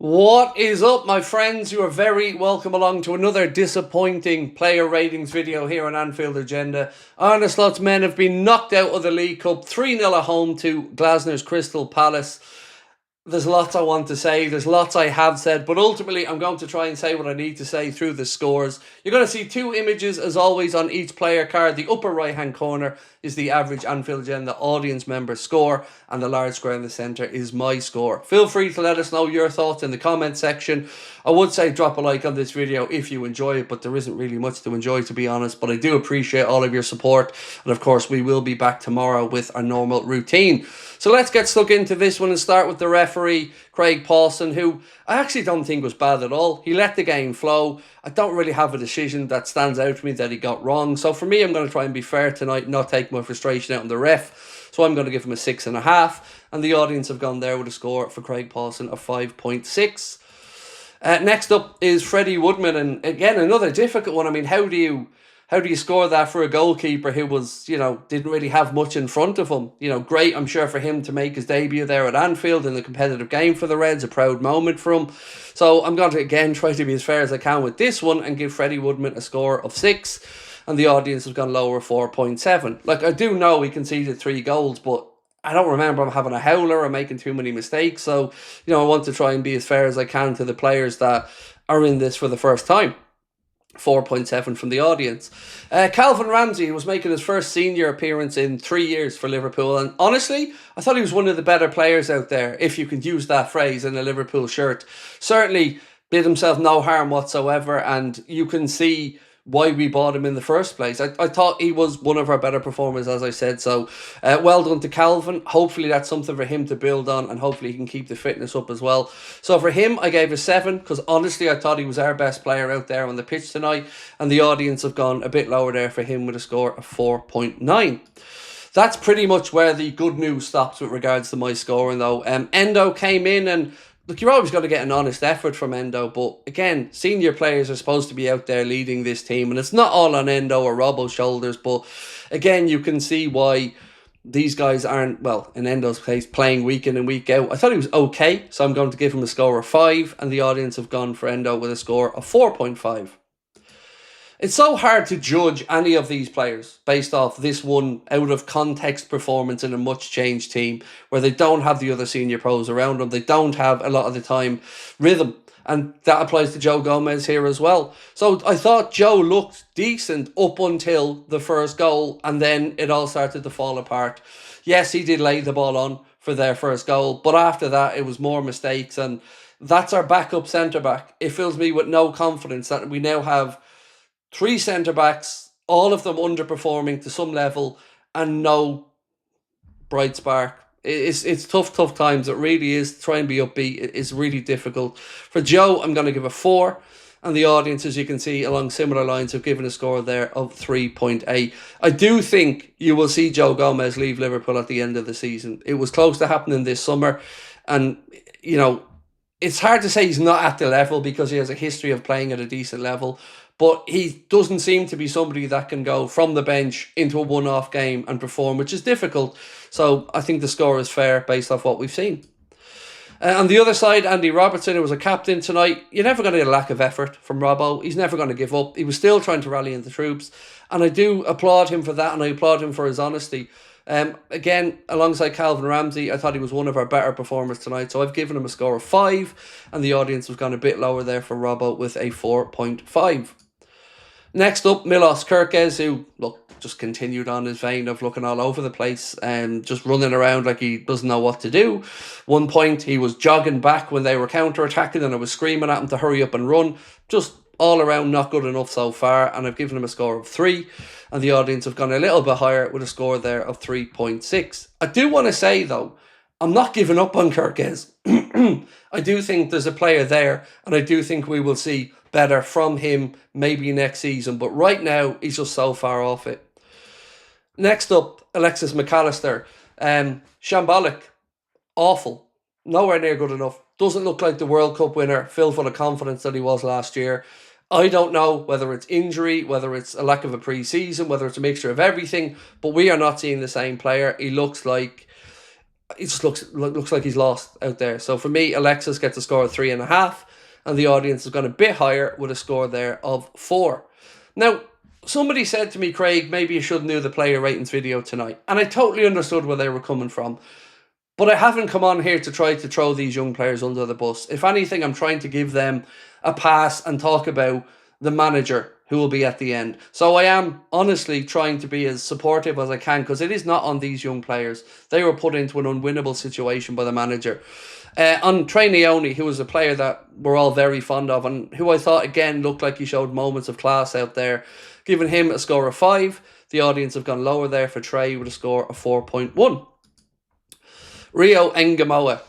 What is up, my friends? You are very welcome along to another disappointing player ratings video here on Anfield Agenda. Arne Slot's men have been knocked out of the League Cup 3-0 at home to Glasner's Crystal Palace. There's lots I want to say, there's lots I have said, but ultimately I'm going to try and say what I need to say through the scores. You're going to see two images, as always, on each player card. The upper right-hand corner is the average Anfield Agenda audience member score, and the large square in the centre is my score. Feel free to let us know your thoughts in the comment section. I would say drop a like on this video if you enjoy it, but there isn't really much to enjoy, to be honest. But I do appreciate all of your support, and of course we will be back tomorrow with our normal routine. So let's get stuck into this one and start with the referee, Craig Houlden, who I actually don't think was bad at all. He let the game flow. I don't really have a decision that stands out to me that he got wrong. So for me, I'm going to try and be fair tonight, not take my frustration out on the ref. So I'm going to give him a 6.5. And the audience have gone there with a score for Craig Houlden of 5.6. Next up is Freddie Woodman, and again, another difficult one. I mean, how do you score that for a goalkeeper who was, didn't really have much in front of him? Great, I'm sure, for him to make his debut there at Anfield in a competitive game for the Reds, a proud moment for him. So I'm going to, again, try to be as fair as I can with this one and give Freddie Woodman a score of 6, and the audience has gone lower, 4.7. Like, I do know he conceded 3 goals, but I don't remember him having a howler or making too many mistakes. So, I want to try and be as fair as I can to the players that are in this for the first time. 4.7 from the audience. Calvin Ramsey was making his first senior appearance in 3 years for Liverpool, and honestly, I thought he was one of the better players out there, if you can use that phrase, in a Liverpool shirt. Certainly did himself no harm whatsoever, and you can see why we bought him in the first place. I thought he was one of our better performers, as I said. So well done to Calvin. Hopefully that's something for him to build on, and hopefully he can keep the fitness up as well. So for him, I gave a 7, because honestly I thought he was our best player out there on the pitch tonight, and the audience have gone a bit lower there for him with a score of 4.9. That's pretty much where the good news stops with regards to my scoring, though. Endo came in, and look, you're always going to get an honest effort from Endo, but again, senior players are supposed to be out there leading this team, and it's not all on Endo or Robbo's shoulders, but again, you can see why these guys aren't, well, in Endo's case, playing week in and week out. I thought he was okay, so I'm going to give him a score of 5, and the audience have gone for Endo with a score of 4.5. It's so hard to judge any of these players based off this one out-of-context performance in a much-changed team where they don't have the other senior pros around them. They don't have, a lot of the time, rhythm. And that applies to Joe Gomez here as well. So I thought Joe looked decent up until the first goal, and then it all started to fall apart. Yes, he did lay the ball on for their first goal, but after that, it was more mistakes, and that's our backup centre-back. It fills me with no confidence that we now have 3 centre-backs, all of them underperforming to some level, and no bright spark. It's tough times. It really is. Try and be upbeat. It's really difficult. For Joe, I'm going to give a 4. And the audience, as you can see, along similar lines, have given a score there of 3.8. I do think you will see Joe Gomez leave Liverpool at the end of the season. It was close to happening this summer. And, it's hard to say he's not at the level because he has a history of playing at a decent level. But he doesn't seem to be somebody that can go from the bench into a one-off game and perform, which is difficult. So I think the score is fair based off what we've seen. On the other side, Andy Robertson, who was a captain tonight, you're never going to get a lack of effort from Robbo. He's never going to give up. He was still trying to rally in the troops. And I do applaud him for that, and I applaud him for his honesty. Again, alongside Calvin Ramsey, I thought he was one of our better performers tonight. So I've given him a score of 5, and the audience has gone a bit lower there for Robbo with a 4.5. Next up, Milos Kerkez, who, look, just continued on his vein of looking all over the place and just running around like he doesn't know what to do. One point, he was jogging back when they were counter-attacking, and I was screaming at him to hurry up and run. Just all around not good enough so far, and I've given him a score of 3, and the audience have gone a little bit higher with a score there of 3.6. I do want to say, though, I'm not giving up on Kerkez. I do think there's a player there, and I do think we will see better from him maybe next season, but right now he's just so far off it. Next up, Alexis McAllister. Shambolic. Awful. Nowhere near good enough. Doesn't look like the World Cup winner, filled full of confidence that he was last year. I don't know whether it's injury, whether it's a lack of a pre-season, whether it's a mixture of everything, but we are not seeing the same player. He looks like it just looks like he's lost out there. So for me, Alexis gets a score of 3.5, and the audience has gone a bit higher with a score there of 4. Now, somebody said to me, Craig, maybe you shouldn't do the player ratings video tonight. And I totally understood where they were coming from. But I haven't come on here to try to throw these young players under the bus. If anything, I'm trying to give them a pass and talk about the manager who will be at the end. So I am honestly trying to be as supportive as I can, because it is not on these young players. They were put into an unwinnable situation by the manager. On Trey Leone, who was a player that we're all very fond of, and who I thought again looked like he showed moments of class out there, giving him a score of 5. The audience have gone lower there for Trey with a score of 4.1. Rio Engamoa.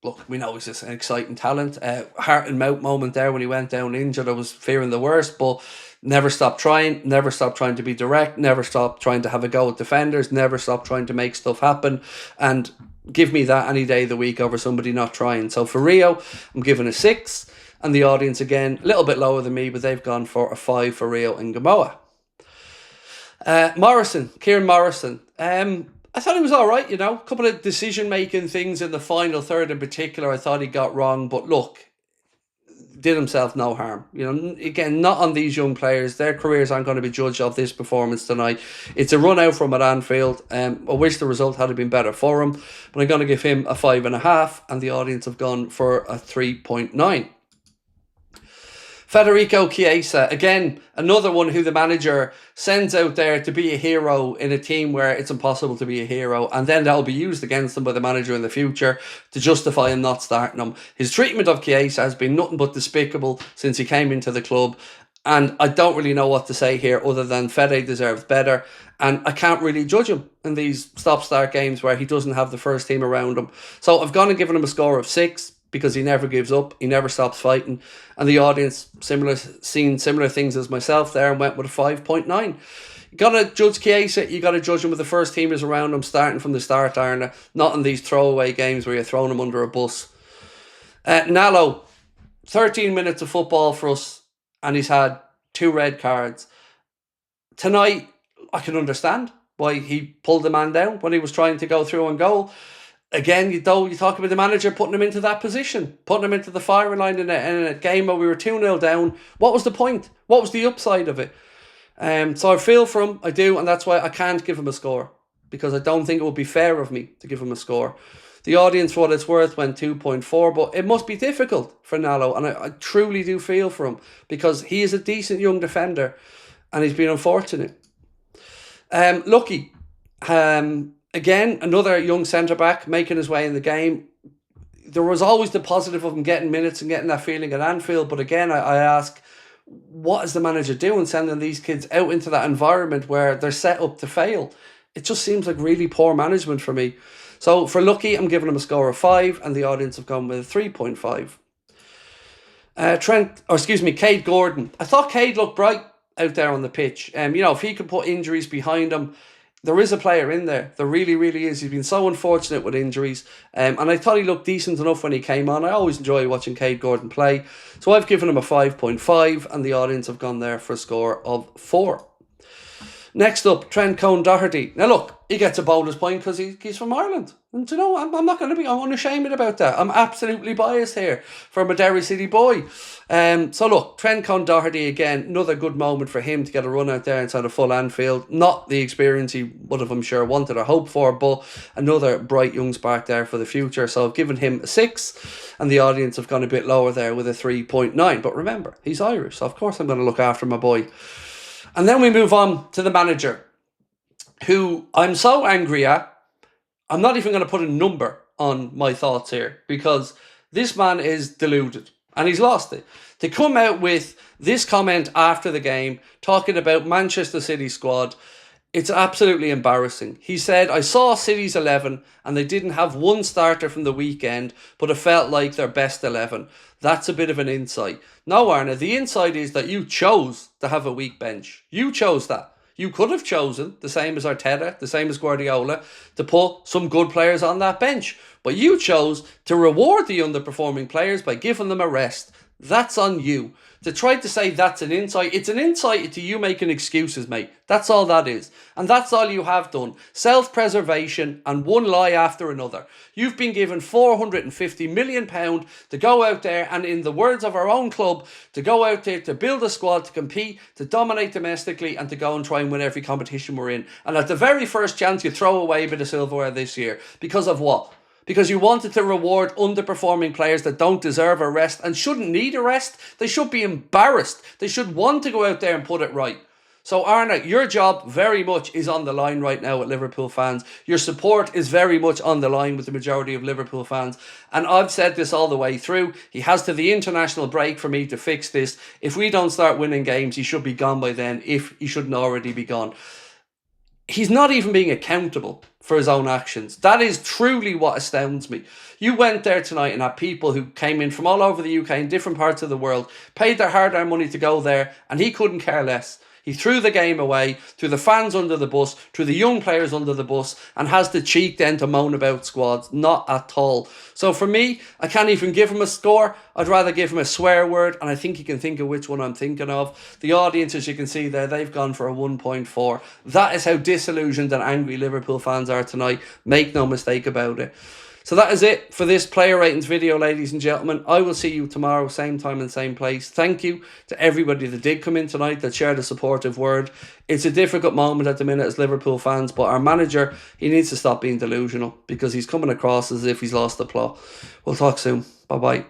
Look, we know he's an exciting talent. Heart and mouth moment there when he went down injured. I was fearing the worst, but never stopped trying. Never stopped trying to be direct. Never stopped trying to have a go at defenders. Never stopped trying to make stuff happen. And give me that any day of the week over somebody not trying. So for Rio, I'm giving a 6. And the audience, again, a little bit lower than me, but they've gone for a 5 for Rio Engamoa. Kieran Morrison. I thought he was all right, a couple of decision-making things in the final third in particular I thought he got wrong, but look, did himself no harm. Again, not on these young players. Their careers aren't going to be judged off this performance tonight. It's a run out from at Anfield. I wish the result had been better for him, but I'm going to give him a 5.5, and the audience have gone for a 3.9. Federico Chiesa, again, another one who the manager sends out there to be a hero in a team where it's impossible to be a hero, and then that'll be used against him by the manager in the future to justify him not starting him. His treatment of Chiesa has been nothing but despicable since he came into the club, and I don't really know what to say here other than Fede deserves better, and I can't really judge him in these stop-start games where he doesn't have the first team around him. So I've gone and given him a score of 6, because he never gives up, he never stops fighting, and the audience seen similar things as myself there and went with a 5.9. You got to judge Chiesa, you got to judge him with the first teamers around him starting from the start, Arna, not in these throwaway games where you're throwing him under a bus. Nalo, 13 minutes of football for us, and he's had 2 red cards. Tonight, I can understand why he pulled the man down when he was trying to go through on goal. Again, you talk about the manager putting him into that position, putting him into the firing line in a game where we were 2-0 down. What was the point? What was the upside of it? So I feel for him, I do, and that's why I can't give him a score, because I don't think it would be fair of me to give him a score. The audience, for what it's worth, went 2.4, but it must be difficult for Nalo, and I truly do feel for him, because he is a decent young defender, and he's been unfortunate. Lucky. Again, another young centre-back making his way in the game. There was always the positive of him getting minutes and getting that feeling at Anfield, but again, I ask, what is the manager doing sending these kids out into that environment where they're set up to fail? It just seems like really poor management for me. So for Lucky, I'm giving him a score of 5, and the audience have gone with a 3.5. Cade Gordon. I thought Cade looked bright out there on the pitch. If he could put injuries behind him, there is a player in there. There really, really is. He's been so unfortunate with injuries. And I thought he looked decent enough when he came on. I always enjoy watching Cade Gordon play. So I've given him a 5.5, and the audience have gone there for a score of 4. Next up, Trent Cohn-Doherty. Now look, he gets a bonus point because he's from Ireland. And I'm not going to be, I'm unashamed about that. I'm absolutely biased here from a Derry City boy. So look, Trent Cohn-Doherty again, another good moment for him to get a run out there inside a full Anfield. Not the experience he would have, I'm sure, wanted or hoped for, but another bright young spark there for the future. So I've given him a 6, and the audience have gone a bit lower there with a 3.9. But remember, he's Irish, so of course I'm going to look after my boy. And then we move on to the manager, who I'm so angry at, I'm not even going to put a number on my thoughts here, because this man is deluded and he's lost it. To come out with this comment after the game, talking about Manchester City squad, it's absolutely embarrassing. He said, I saw City's 11 and they didn't have one starter from the weekend, but it felt like their best 11. That's a bit of an insight. No, Arna, the insight is that you chose to have a weak bench. You chose that. You could have chosen, the same as Arteta, the same as Guardiola, to put some good players on that bench. But you chose to reward the underperforming players by giving them a rest. that's on you. To try to say that's an insight, it's an insight into you making excuses, mate. That's all that is. And that's all you have done. Self-preservation and one lie after another. You've been given £450 million to go out there and, in the words of our own club, to go out there to build a squad, to compete, to dominate domestically, and to go and try and win every competition we're in. And at the very first chance, you throw away a bit of silverware this year. Because of what? Because you wanted to reward underperforming players that don't deserve a rest and shouldn't need a rest. They should be embarrassed. They should want to go out there and put it right. So Arna, your job very much is on the line right now with Liverpool fans. Your support is very much on the line with the majority of Liverpool fans. And I've said this all the way through. He has to the international break for me to fix this. If we don't start winning games, he should be gone by then, if he shouldn't already be gone. He's not even being accountable for his own actions. That is truly what astounds me. You went there tonight and had people who came in from all over the UK and different parts of the world, paid their hard-earned money to go there, and he couldn't care less. He threw the game away, threw the fans under the bus, threw the young players under the bus, and has the cheek then to moan about squads. Not at all. So for me, I can't even give him a score. I'd rather give him a swear word, and I think you can think of which one I'm thinking of. The audience, as you can see there, they've gone for a 1.4. That is how disillusioned and angry Liverpool fans are tonight. Make no mistake about it. So that is it for this player ratings video, ladies and gentlemen. I will see you tomorrow, same time and same place. Thank you to everybody that did come in tonight, that shared a supportive word. It's a difficult moment at the minute as Liverpool fans, but our manager, he needs to stop being delusional because he's coming across as if he's lost the plot. We'll talk soon. Bye-bye.